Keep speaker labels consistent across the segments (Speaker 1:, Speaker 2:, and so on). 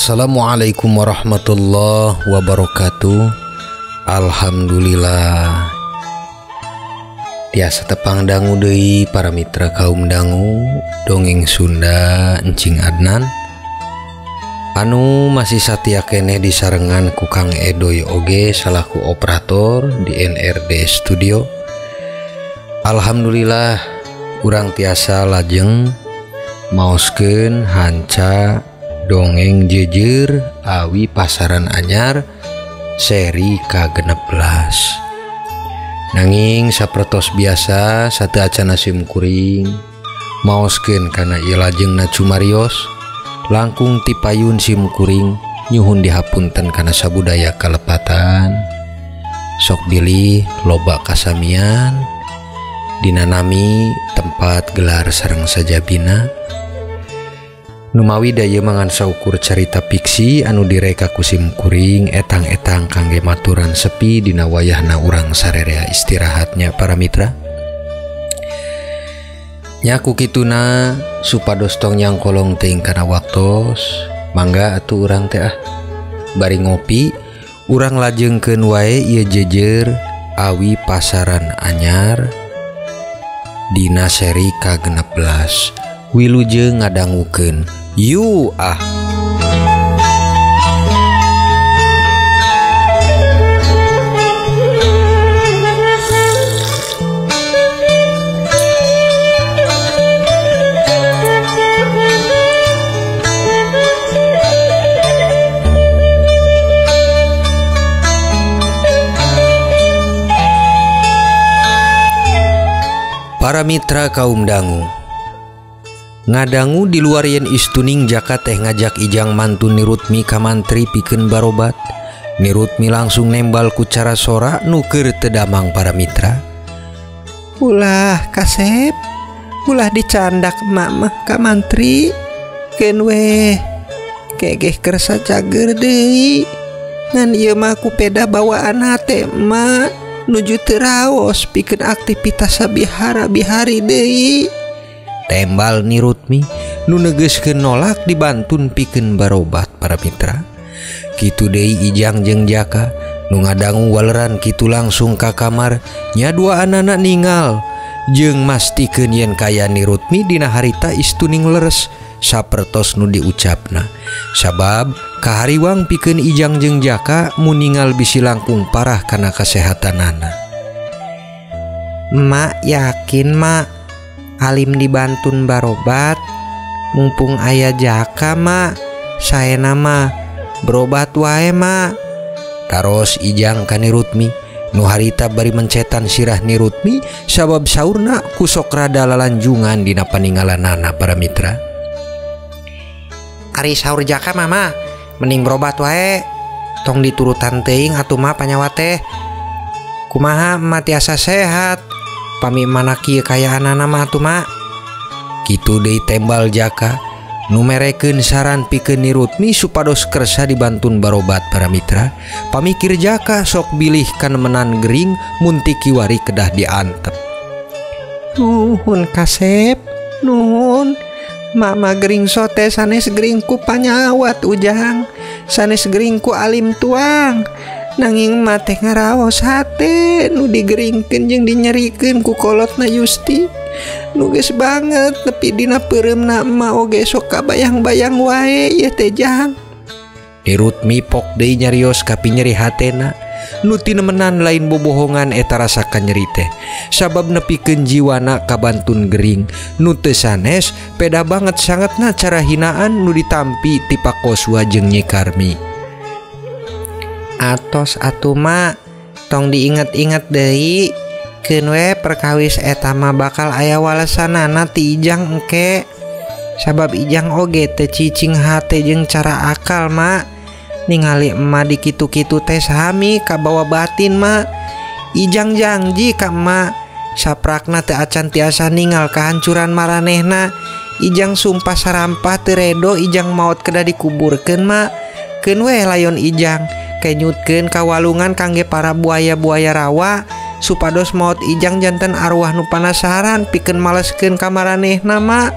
Speaker 1: Assalamualaikum warahmatullahi wabarakatuh. Alhamdulillah. Tiasa tepang dangu deui para mitra kaum dangu dongeng Sunda Encing Adnan anu masih satia keneh disarengan ku Kang Edoy oge salaku operator di NRD Studio. Alhamdulillah urang tiasa lajeng maoskeun hanca dongeng jejer awi pasaran anyar seri ka-16. Nanging sapertos biasa satu acana sim kuring maoskeun kana ieu lajengna cumarios langkung ti payun sim kuring nyuhun dihapunten kana sabudaya kalepatan sok bilih loba kasamian dinanami tempat gelar sareng sajabina numawi daya mangan saukur carita fiksi anu direka kusim kuring etang-etang kangge maturan sepi dina wayahna urang sarerea istirahatnya para mitra. Nyaku kituna supados tong nyangkolong teuing kana waktos mangga atuh urang teh bari ngopi urang lajengkeun wae ieu jejer awi pasaran anyar dina seri ka-16 wilujeng ngadangukeun yu Para mitra kaum dangu ngadangu di luar yen istuning jaka teh ngajak ijang mantu Nirutmi ka mantri pikeun barobat. Nirutmi langsung nembal ku cara sora nu keur teu damang para mitra.
Speaker 2: Ulah kasep, ulah dicandak emak mah ka mantri. Keun weh, kegeh keur sacager deui. Ngan ieu mah kupeda bawaan hate emak nuju teu raos pikeun aktivitas sabihara-bihari deui.
Speaker 1: Tembal Nirutmi nu negeuskeun nolak dibantun pikeun barobat para mitra. Kitu deui ijang jeung jaka nu ngadangu waleran kitu langsung ka kamar nya dua anana ningal jeung mastikeun yen kaya Nirutmi dina harita istuning leres sapertos nu diucapna. Sabab kahariwang pikeun ijang jeung jaka mun ningal bisi langkung parah kana kasehatanana.
Speaker 2: Mak yakin mak alim dibantun barobat mumpung aya jaka mak saena mah berobat wae mak.
Speaker 1: Taros ijang ka Nirutmi nu harita bari mencetan sirah Nirutmi sabab saurna kusok rada lalanjungan dina paningalanana para mitra.
Speaker 2: Ari saur jaka mama mending berobat wae tong diturutan teuing atuh mah panyawa teh. Kumaha emak tiasa sehat pami mana kieu kayaanana mah atuh mak.
Speaker 1: Kitu deui tembal jaka nu merekeun saran pikeun Nirutmi supados kersa dibantun barobat para mitra. Pamikir jaka sok bilih kanemenan gering mun ti kiwari kedah diantep.
Speaker 2: Nuhun kasep, nuhun. Mama gering sote sanes gering ku panyawat ujang, sanes gering ku alim tuang. Nanging mah teh ngaraos hate nu digeringkeun jeung dinyerikeun ku kolotna Yusti. Nu geus banget nepi dina peureumna emak oge sok kabayang-bayang wae ieu teh jang.
Speaker 1: Nirutmi pok deui nyarios ka pinyeri hatena nu tinemenan lain bobohongan eta rasa kanyeri teh sabab nepikeun jiwana kabantun gering nu teu sanes peda banget sangatna cara hinaan nu ditampi ti Pakoswa jeung Nyi Karmi.
Speaker 2: Atos atuh mak tong diinget-inget deui keun we perkawis eta mah bakal aya walesanana ti ijang engke sabab ijang oge teu cicing hate jeung cara akal mak ningali emak di kitu-kitu teh sami ka bawa batin mak. Ijang janji ka emak saprakna teu acan tiasa ningal kahancuran maranehna. Ijang sumpah sarampah teu redo ijang maot kedah dikuburkeun mak. Keun we layon ijang kenyutkeun kawalungan kangge para buaya-buaya rawa supados maot ijang janten arwah nu panasaran pikeun maleskeun ka maranehna mak.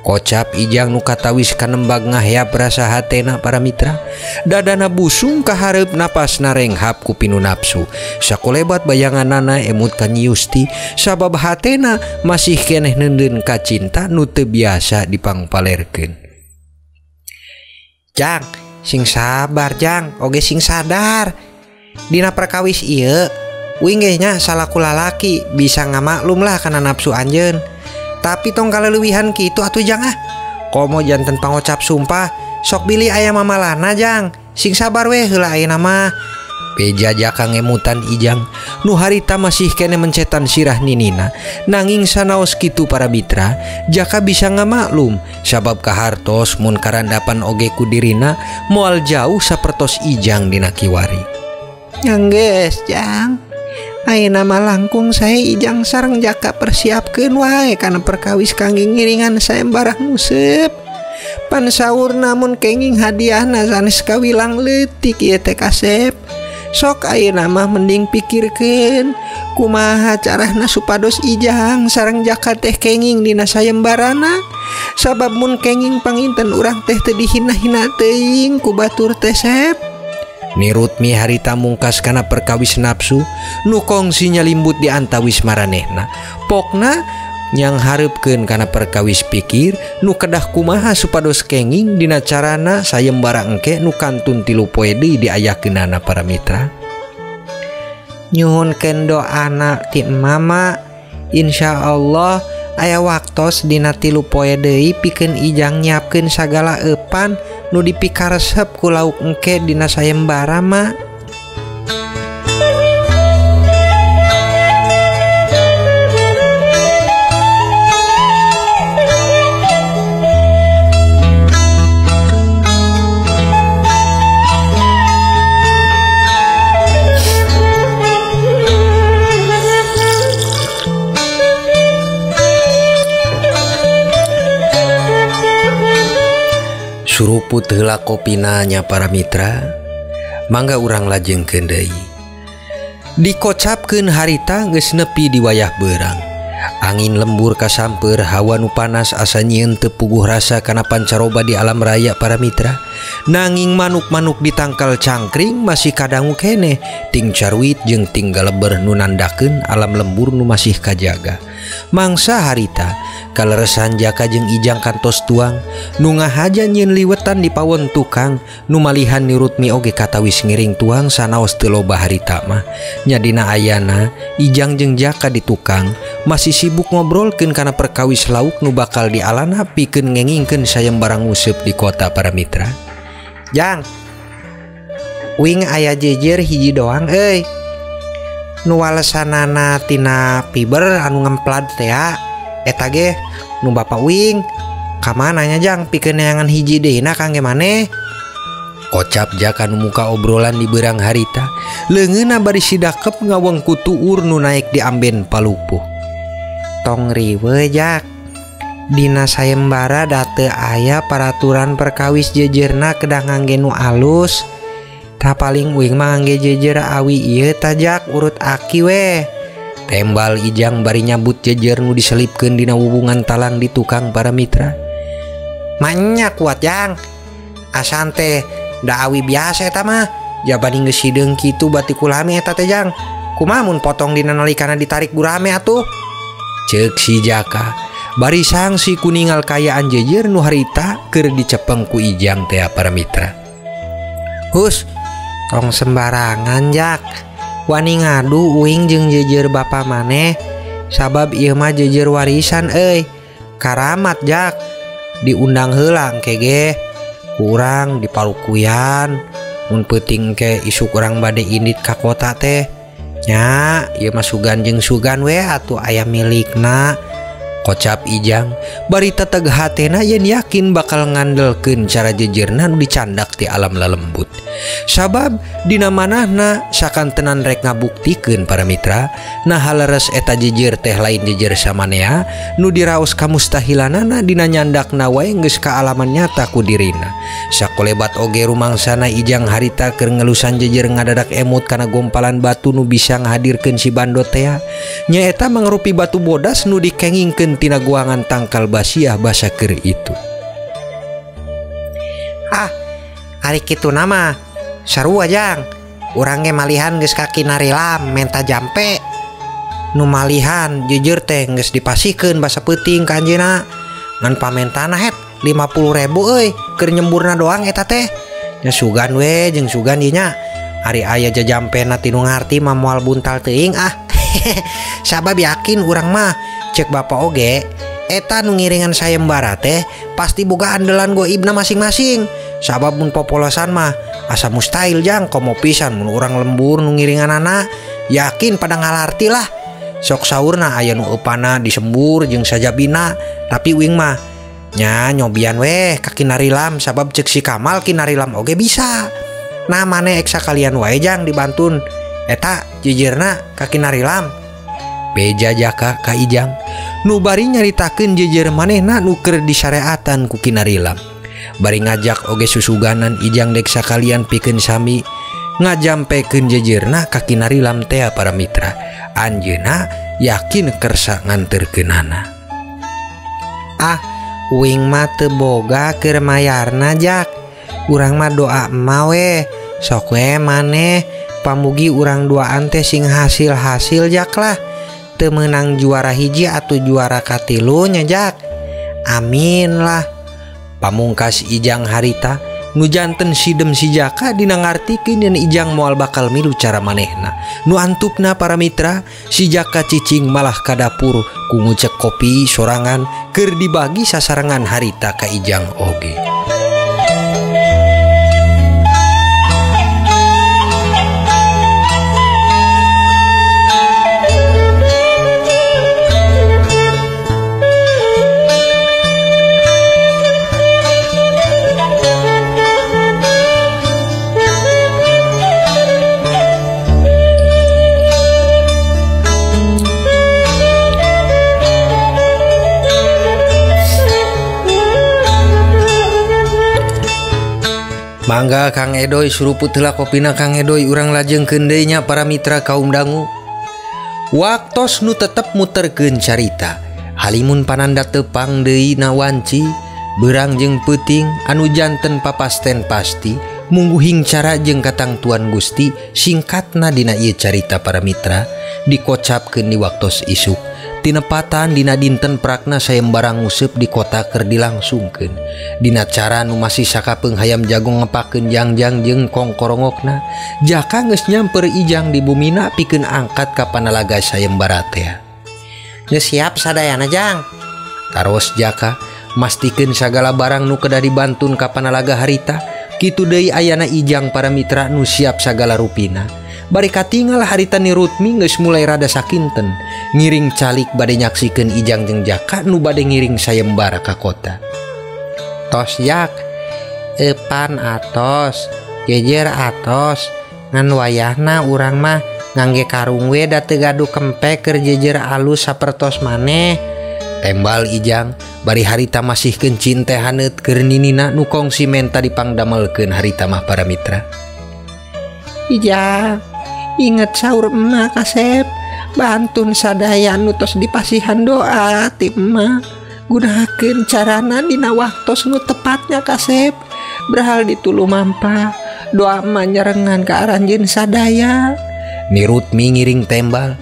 Speaker 1: Kocap Ijang nu katawis kanembag ngahayap rasa hatena para mitra. Dadana busung ka hareup napasna renghap ku pinu nafsu. Sakolebat bayanganana emut ka Yusti sabab hatena masih keneh neundeun ka cinta nu teu biasa dipangpalerkeun.
Speaker 2: Jang, sing sabar Jang, oge sing sadar. Dina perkawis ieu, uing ge nya salaku lalaki bisa ngamaklum lah kana nafsu anjeun. Tapi tong kaleuwihan kitu atuh Jang ah. Komo janten pangocap sumpah, sok bilih aya mamalana Jang. Sing sabar we heula ayeuna mah.
Speaker 1: Beja Jaka ngemutan Ijang nu harita masih kene mencetan sirah ninina. Nanging sanaos kitu para mitra, Jaka bisa ngamaklum sabab kahartos mun karandapan oge ku dirina moal jauh sapertos Ijang dina kiwari.
Speaker 2: Yang geus Jang, ayeuna mah langkung sae Ijang sareng Jaka persiapkeun wae kana perkawis kangge ngiringan saembarah museup. Pan saur namun kenging hadiahna sanes kawilang leutik ieu teh kasep. Sok ayeuna mah mending pikirkeun kumaha carana supados Ijang sareng Jaka teh kenging dina sayembarana. Sabab mun kenging panginten urang teh teu dihina-hina teuing ku batur teh sep.
Speaker 1: Nirutmi harita mungkas kana perkawis nafsu nu kongsi nyalimbut di antawis maranehna. Pokna nyang hareupkeun kana perkawis pikir nu kedah kumaha supados kenging dina carana sayembara engke nu kantun 3 poe deui diayakeunana para mitra.
Speaker 2: Nyuhunkeun doana ti mama, insyaallah aya waktos dina 3 poe deui pikeun Ijang nyiapkeun sagala eupan nu dipikaresep ku lauk engke dina sayembara mah.
Speaker 1: Suruput heula kopina nya para mitra, mangga urang lajengkeun deui. Dikocapkeun harita geus nepi di wayah beurang. Angin lembur kasampeur, hawa nu panas asa nyieun teu puguh rasa kana pancaroba di alam raya para mitra. Nanging manuk-manuk di tangkal cangkring masih kadangu keneh ting carwit jeung ting galeber nu nandakeun alam lembur nu masih kajaga. Mangsa harita kaleresan Jaka jeung Ijang kantos tuang nu ngahaja nyieun liwetan di pawon tukang nu malihan nirutmi oge katawis ngiring tuang sanaos teu loba harita mah. Nyadina ayana Ijang jeung Jaka di tukang masih sibuk ngobrolkeun kana perkawis lauk nu bakal dialana pikeun ngengingkeun sayembarang museup di kota para mitra.
Speaker 2: Jang, uing aya jejer hiji doang euy. Nu walesanana tina fiber anu ngemplat teh eta ge nu Bapak uing. Kamana nya Jang pikeun neangan hiji deuna kangge maneh.
Speaker 1: Kocap Jaka nu muka obrolan di beurang harita, leungeunna bari sidakep ngawengku tuur nu naek di amben palupuh.
Speaker 2: Tong riweuh Jak, dina sayembara da teu aya peraturan perkawis jejerna kedah ngangge nu alus. Tah paling uing mah ngangge jejer awi ieu tah Jak urut aki we.
Speaker 1: Tembal Ijang bari nyabut jejer nu diselipkeun dina wubungan talang di tukang para mitra.
Speaker 2: Manya kuat Jang, asan teh da awi biasa eta mah. Jabani geus hideung kitu bati kulami eta teh Jang. Kumaha mun potong dina nalikana ditarik gurame atuh?
Speaker 1: Ceuk si Jaka bari sangsi kuningal kayaan jejer nu harita keur dicepeng ku Ijang teh para mitra.
Speaker 2: Hus, tong sembarangan Jak. Wani ngadu uing jeung jejer bapa maneh sabab ieu mah jejer warisan euy. Karamat Jak, diundang heula engke ge urang dipalukuyan mun peuting ke isuk urang bade indit ka kota teh. Nya, ieu mah sugan jeung sugan we atuh aya milikna.
Speaker 1: Kocap Ijang bari teteg hatena yen yakin bakal ngandelkeun cara jejerna nu dicandak ti alam lalembut. Sabab dina manahna sakantenan rek ngabuktikeun para mitra nah leres eta jejer teh lain jejer samanea nu diraos kamustahilanana dina nyandakna wae geus kaalaman nyata ku dirina. Sakolebat oge rumangsana Ijang harita keur ngelusan jejer ngadadak emut kana gompalan batu nu bisa ngahadirkeun si bandot teh. Nyaeta mangrupi batu bodas nu dikengingkeun turun tina guangan tangkal basiah basa keur itu.
Speaker 2: Hari kitu nama sarua Jang. Urang ge malihan geus ka Kinarilam menta jampe. Nu malihan jujur teh geus dipasikeun basa peuting ka anjeunna. Ngan pamentana het 50.000 euy keur nyemburna doang eta teh. Nya sugan we jeung sugan ieu nya. Ari aya jajampena tinu ngarti mah moal buntal teuing Sabab yakin urang mah cek bapak oge eta nu ngiringan sayembara teh pasti boga andalan goibna masing-masing. Sabab mun popolosan mah asa mustahil Jang komo pisan mun urang lembur nu ngiringan anak yakin pada ngalarti lah. Sok saurna aya nu eupana disembur jeung sajabina tapi uing mah nya nyobian weh ka Kinarilam sabab cek si Kamal Kinarilam oge bisa. Nah mane eksa kalian wae Jang dibantun eta jejerna ka Kinarilam.
Speaker 1: Beja Jaka ka Ijang nu bari nyaritakeun jejer manehna nu keur disareatan ku Kinarilam. Bari ngajak oge susuganan Ijang dek sakalian pikeun sami ngajampekeun jejerna ka Kinarilam teh para mitra. Anjeunna yakin kersa nganterkeunana.
Speaker 2: Uing mah teu boga keur mayarna Jak. Urang mah doa emah we. Sok we maneh pamugi urang duaan teh sing hasil-hasil Jak lah. Teu meunang juara hiji atau juara katilu nya Jak. Amin lah.
Speaker 1: Pamungkas Ijang harita nu janten sidem si Jaka dina ngartikeun yen Ijang moal bakal milu cara manehna. Nu antupna para mitra si Jaka cicing malah ka dapur ku ngucek kopi sorangan keur dibagi sasarengan harita ka Ijang oge. Mangga Kang Edoy suruput heula kopina Kang Edoy urang lajengkeun deui nya para mitra kaum dangu. Waktos nu tetep muterkeun carita halimun pananda tepang deui na wanci beurang jeung peuting anu janten papasten pasti mungguhing cara jeung katang Tuan Gusti singkatna dina ieu carita para mitra dikocapkeun di waktos isuk tinepatan dina dinten prakna sayembara nguseup di kota keur dilangsungkeun. Dina cara nu masih sakapeung hayam jagung ngepakeun jangjang jeung kongkorongokna Jaka geus nyamper Ijang di bumina pikeun angkat ka panalaga sayembara teh.
Speaker 2: Geus siap sadayana Jang.
Speaker 1: Taros Jaka mastikeun sagala barang nu kedah dibantun ka panalaga harita. Kitu deui ayana Ijang para mitra nu siap sagala rupina. Bari katinggal harita ni Rutmi geus mulai rada sakinten ngiring calik bade nyaksikeun Ijang jeung Jaka nu bade ngiring sayembara ka kota.
Speaker 2: Tos Jak, epan atos, jejer atos, ngan wayahna urang mah ngangge karung we da teu gaduh kempek keur jejer alus sapertos maneh.
Speaker 1: Tembal Ijang bari harita masihkeun cinte haneut keur ninina nu kongsi menta dipangdamelkeun harita mah para mitra.
Speaker 2: Ijang, inget saur emak Kasep, bantun sadaya nu tos dipasihan doa ti emak. Gunakeun carana dina waktos nu tepatnya Kasep. Berhal ditulu mampa doa emak nyerengan ka aranjeun sadaya.
Speaker 1: Ni Rutmi ngiring tembal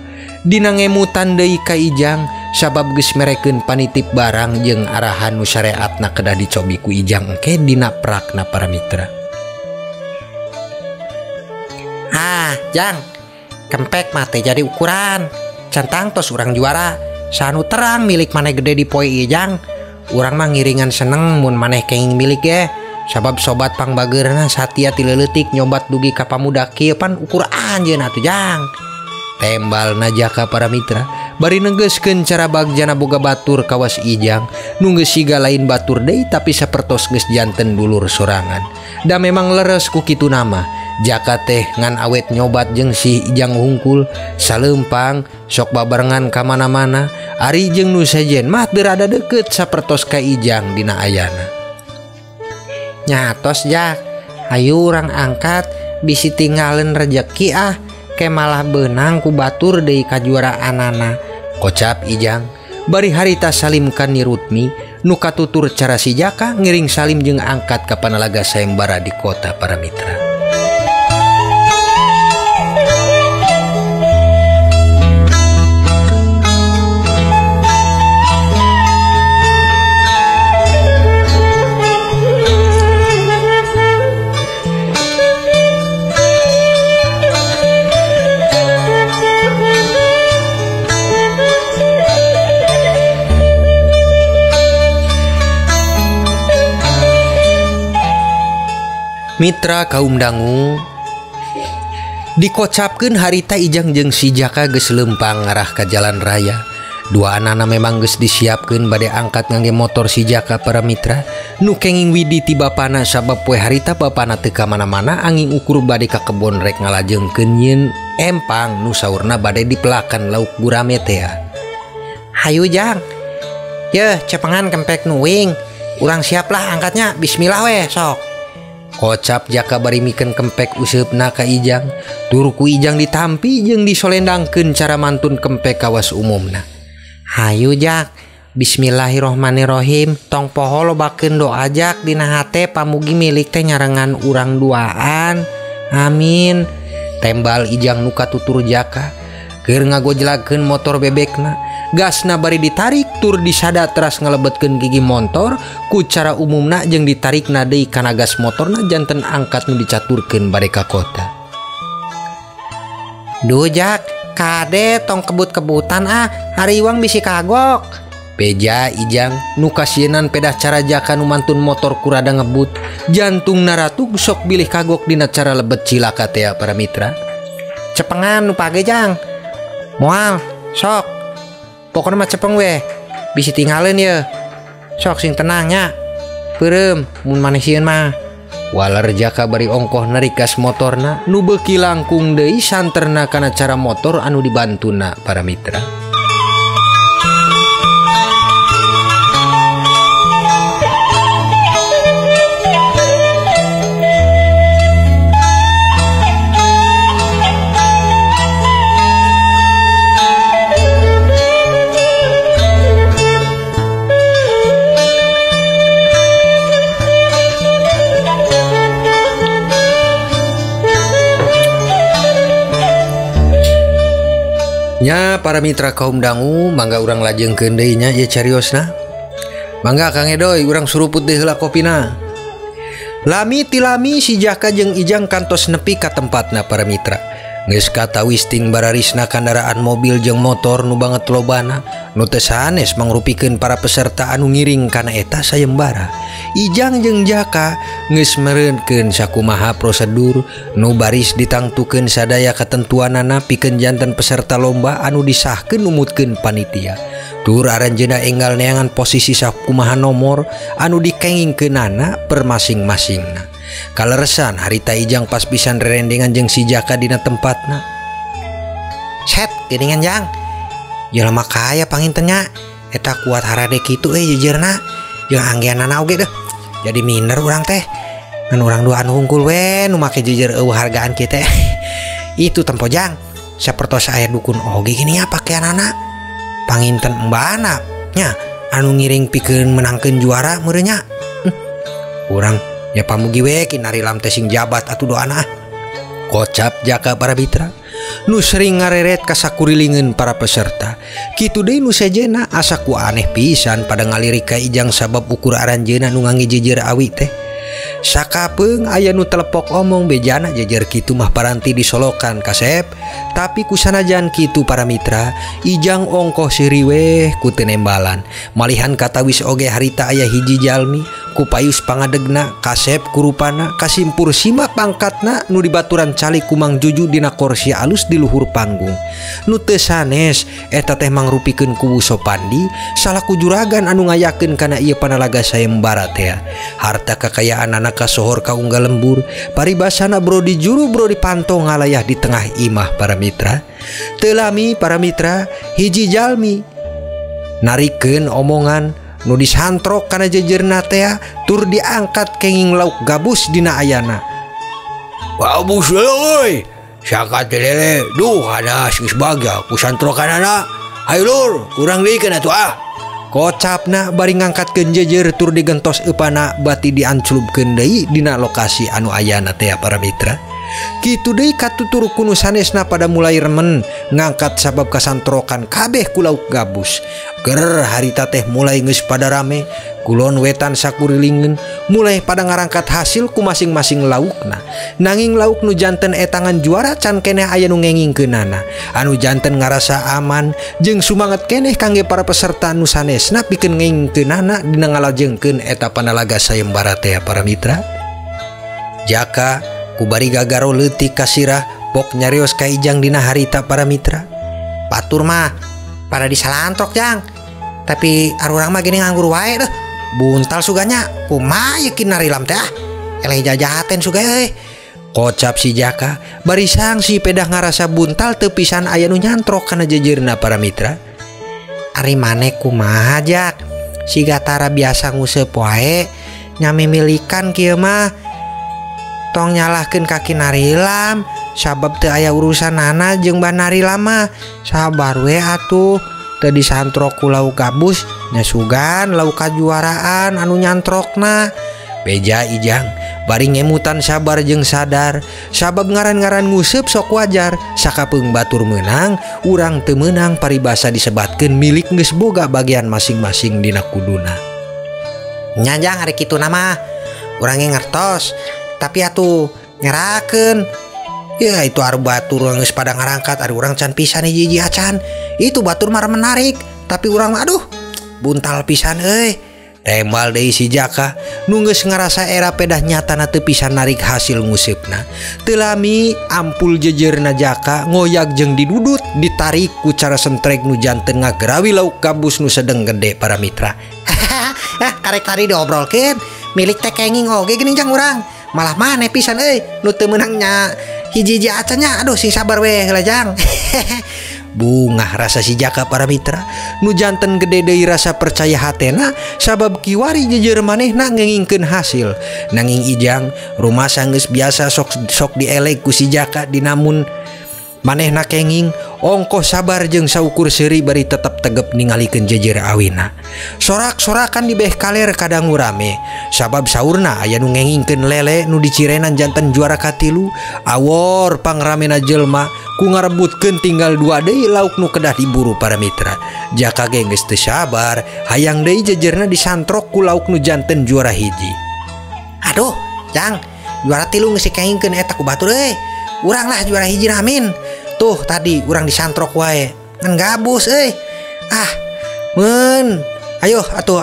Speaker 1: dina ngemutan deui ka Ijang sabab geus merekeun panitip barang jeung arahan nu syariatna kedah dicobi ku Ijang engke dina prakna para mitra.
Speaker 2: Jang, kempek mah teh jadi ukuran. Cantang tos urang juara. Sanu terang milik maneh gede di poe ieu Jang. Urang mah ngiringan seneng mun maneh kenging milik ge. Sabab sobat pangbageurna satia ti leuletik nyobat dugi ka pamuda kieu pan ukur anjeun atuh Jang.
Speaker 1: Tembal Jaka para mitra bari negeuskeun cara bagjana boga batur kawas Ijang nu geus siga lain batur deui tapi sapertos geus janten dulur sorangan. Da memang leres ku kitu nama Jaka teh ngan awet nyobat jeung si Ijang hungkul saleumpang sok babarengan ka mana-mana ari jeung nu sejen mah teu rada deukeut sapertos ka Ijang dina ayana.
Speaker 2: Nyatos Jak, hayu urang angkat bisi tinggalin rejeki ke malah benang ku batur deui kajuaraanana.
Speaker 1: Kocap Ijang bari harita salimkan Nyi Rutmi nu katutur cara si Jaka ngiring salim jeung angkat ka Panalaga sayembara di kota para mitra. Mitra kaum dangu dikocapkeun harita Ijang jeung si Jaka geus leumpang ngarah ka jalan raya. Dua anana memang geus disiapkeun bade angkat ngangge motor si Jaka para mitra. Nu kenging widi ti bapana sabab poe harita bapana teu ka mana-mana angin ukur bade ka kebon rek ngalajengkeun nyeun empang nu saurna bade dipelakan lauk gurame teh.
Speaker 2: Hayu Jang, yeuh cepengan kempek nuwing, urang siaplah angkatnya, bismillah weh sok.
Speaker 1: Kocap Jaka bari mikeun kempek useupna ka Ijang, tur ku Ijang ditampi jeung disolendangkeun cara mantun kempek kawas umumna.
Speaker 2: Hayu Jak, bismillahirrohmanirrohim, tong poho lobakeun doa Jak dina hate pamugi milik teh nyarengan urang duaan. Amin.
Speaker 1: Tembal Ijang nu katutur Jaka, keur ngagojlagkeun motor bebekna. Gasna bari ditarik tur disada teras ngelebetkeun gigi motor ku cara umumna jeung ditarikna deui kana gas motorna janten angkat nu dicaturkeun bade ka kota.
Speaker 2: Duh Jak, kade tong kebut-kebutan hariwang bisi kagok.
Speaker 1: Beja Ijang nu kasienan pedah cara Jaka nu mantun motor kurada ngebut jantung naratug sok bilih kagok dina cara lebet cilaka teh para mitra.
Speaker 2: Cepengan nu page Jang. Moal, sok. Pokoknya mah cepeng weh, bisi tinggalin ya. Sok sing tenangnya, perem, mun manesieun mah.
Speaker 1: Walar Jaka bari ongkoh nerikas motorna, nu beuki langkung deui santerna kana cara motor anu dibantuna para mitra. Nya para mitra kaum dangu, mangga urang lajengkeun deui nya ieu cariosna. Mangga Kang Edoy urang suruput deui heula kopina. Lami ti lami si Jaka jeung Ijang kantos nepi ka tempatna para mitra. Geus katawis ting bararisna kendaraan mobil jeung motor nu banget lobana, nu teu sanes mangrupikeun para peserta anu ngiring kana eta sayembara. Ijang jeung Jaka geus meureunkeun sakumaha prosedur nu baris ditangtukeun sadaya ketentuanana pikeun janten peserta lomba anu disahkeun numutkeun panitia. Tur aranjeunna enggal neangan posisi sakumaha nomor anu dikengingkeunana per masing-masingna. Kaleresan harita Ijang pas pisan rerendengan jeung si Jaka dina tempatna.
Speaker 2: Set geuningan Jang, jelema kaya pangintennya eta kuat harade kitu jejerna jeung anggeanana oge deh. Jadi minder urang teh ngan urang duaan hungkul we nu make jejer eueuh hargaan kieu teh. Itu tempo Jang, sapertos aya dukun oge gini ya pakaianana panginten embana nya anu ngiring pikeun menangkeun juara meureun nya. Urang ya pamugi we kinari lam teh sing jabat atuh doana.
Speaker 1: Kocap Jaka para mitra nu sering ngareret ka sakurilingeun para peserta. Kitu deui nu sejena asa ku aneh pisan pada ngalirik ka Ijang sabab ukur aranjeunna nu nganggejejer awi teh. Sakapeung aya nu telepok omong bejana jejer kitu mah paranti disolokan kasep. Tapi kusanajan kitu para mitra, Ijang ongkoh siriweh ku teu nembalan. Malihan katawis oge harita aya hiji jalmi ku payus pangadegna kasep kurupana kasimpur simak pangkatna nu dibaturan calik ku Mang Juju dina kursi alus di luhur panggung. Nu teu sanes eta teh mangrupikeun kubu Sopandi salaku juragan anu ngayakeun kana ieu Panalaga sayembara teh. Harta kekayaan anak kasohor ka unggal lembur, paribasana bro di juru bro dipantau ngalayah di tengah imah para mitra. Teu lami para mitra hiji jalmi narikeun omongan nu disantrok kana jejerna teh tur diangkat kenging lauk gabus dina ayana.
Speaker 3: Gabus euy, saka teh lele duh kana geus bagja ku santrokanana
Speaker 1: Ayo lur, kurang deui kana tuh ah. Kocapna bari ngangkatkeun jejer tur digentos eupana bati dianculupkeun deui dina lokasi anu ayana teh para mitra. Kitu deui katutur kunu sanesna pada mulai remen ngangkat sabab kasantrokan kabeh ku lauk gabus. Ger harita teh mulai geus pada rame, kulon wetan sakurilingeun mulai pada ngarangkat hasil ku masing-masing laukna. Nanging lauk nu janten etangan juara can keneh aya nu ngengingkeunana. Anu janten ngarasa aman jeung sumanget keneh kangge para peserta nu sanesna pikeun ngengingkeunana dina ngalajengkeun eta panalaga sayembara teh para mitra. Jaka kubari gagaro leutik kasirah pok nyarios ka Ijang dina harita para mitra.
Speaker 2: Batur mah pada disalantrok Jang, tapi arurang mah gini nganggur wae deh. Buntal suganya kumaha yakin narilam teh eleh jajahaten suga euy.
Speaker 1: Kocap si Jaka barisang si pedah ngarasa buntal teu pisan aya nu nyantrok kana jejeurna para mitra.
Speaker 2: Ari maneh kumaha Jak, siga tara biasa nguseup wae nyamimilikan kieu mah tong nyalahkeun kaki narilam sabab teu aya urusanana jeung ban narilam mah sabar we atuh. Teu disantrok ku lauk gabus nya sugan lauk kajuaraan anu nyantrokna.
Speaker 1: Beja Ijang bari ngemutan sabar jeung sadar sabab ngaran-ngaran nguseup sok wajar sakapeung batur meunang urang teu meunang paribasa disebatkeun milik geus boga bagian masing-masing dina kuduna.
Speaker 2: Nya Jang ari kitu mah urang ngertos tapi atuh ngerakeun.
Speaker 1: Ya itu aru batur geus pada ngarangkat ari urang can pisan hiji-hiji acan. Itu batur mah menarik tapi urang mah aduh buntal pisan euy. Tembal deui si Jaka nu geus ngarasa era pedah nyatana teu pisan narik hasil nguseupna. Teu lami ampul jejeurna Jaka ngoyak jeung didudut ditarik ku cara sentrek nu janten ngagerawi lauk gabus nu sedeng gede para mitra.
Speaker 2: Karek tadi diobrolkeun milik teh kenging oge geuning Jang urang. Malah maneh pisan euy nu teu meunang nya hiji-hiji acannya. Aduh sing sabar we heula Jang.
Speaker 1: Bungah rasa si Jaka para mitra nu janten gede deui rasa percaya hatena sabab kiwari jejer manehna ngengingkeun hasil. Nanging Ijang rumasa geus biasa sok dielek ku si Jaka dinamun manehna kenging ongkoh sabar jeung saukur seuri bari tetep tegep ningalikeun jejer awina. Sorak-sorakan di beh kaler kadangu rame sabab saurna aya nu ngengingkeun lele nu dicirenan janten juara katilu. Awor pangramena jelma ku ngarebutkeun tinggal 2 deui lauk nu kedah diburu para mitra. Jaka ge geus teu sabar hayang deui jejerna disantrok ku lauk nu janten juara hiji.
Speaker 2: Aduh Jang, juara 3 geus kengingkeun eta ku batur euy. Urang lah juara hiji amin. Tuh tadi urang disantrok wae ngan gabus euy. Ah mun ayo atuh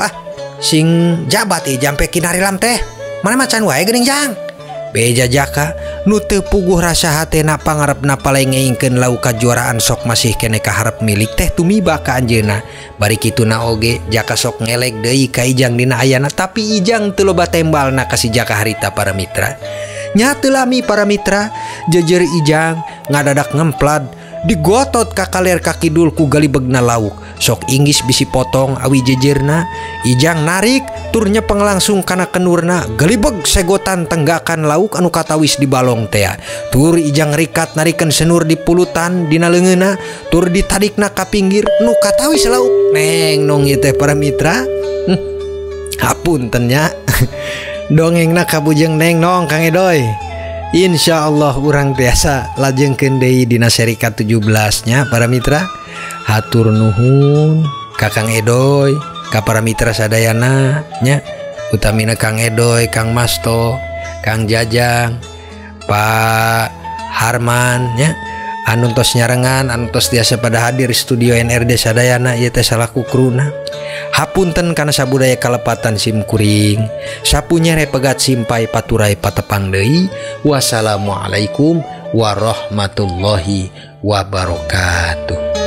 Speaker 2: sing jabat jampe kinarilam teh mana macan wae geuning Jang.
Speaker 1: Beja Jaka nu teu puguh rasa hatena pangarepna paleng ngengkeun lauk kajuaraan sok masih keneh kaharep milik teh tumiba ka anjeunna. Bari kituna oge Jaka sok ngelek deui ka Ijang dina ayana tapi Ijang teu loba tembalna ka si Jaka harita para mitra. Nya teu lami para mitra jejer Ijang ngadadak ngemplad digotot ka kaler ka kidul ku galibegna lauk sok inggis bisi potong awi jejerna. Ijang narik tur nyepeng langsung kana kenurna galibeg segotan tenggakan lauk anu katawis di balong teh. Tur Ijang rikat narikeun senur di pulutan dina leungeunna tur ditadikna ka pinggir nu katawis lauk. Neng nong ieu teh para mitra. Hapunten nya. Dongengna kabujeng neng nong Kang Edoy. Insyaallah urang biasa lajengkeun deui dina seri ke-17 nya para mitra. Hatur nuhun ka Kang Edoy, ka para mitra sadayana nya, utamina Kang Edoy, Kang Masto, Kang Jajang, Pak Harman nya anu tos nyarengan anu tos tiasa pada hadir studio NRD sadayana ieu teh salaku kruna. Hapunten kana sabudaya kalepatan simkuring sapunya repegat simpai paturai patepang deui. Wassalamualaikum warahmatullahi wabarakatuh.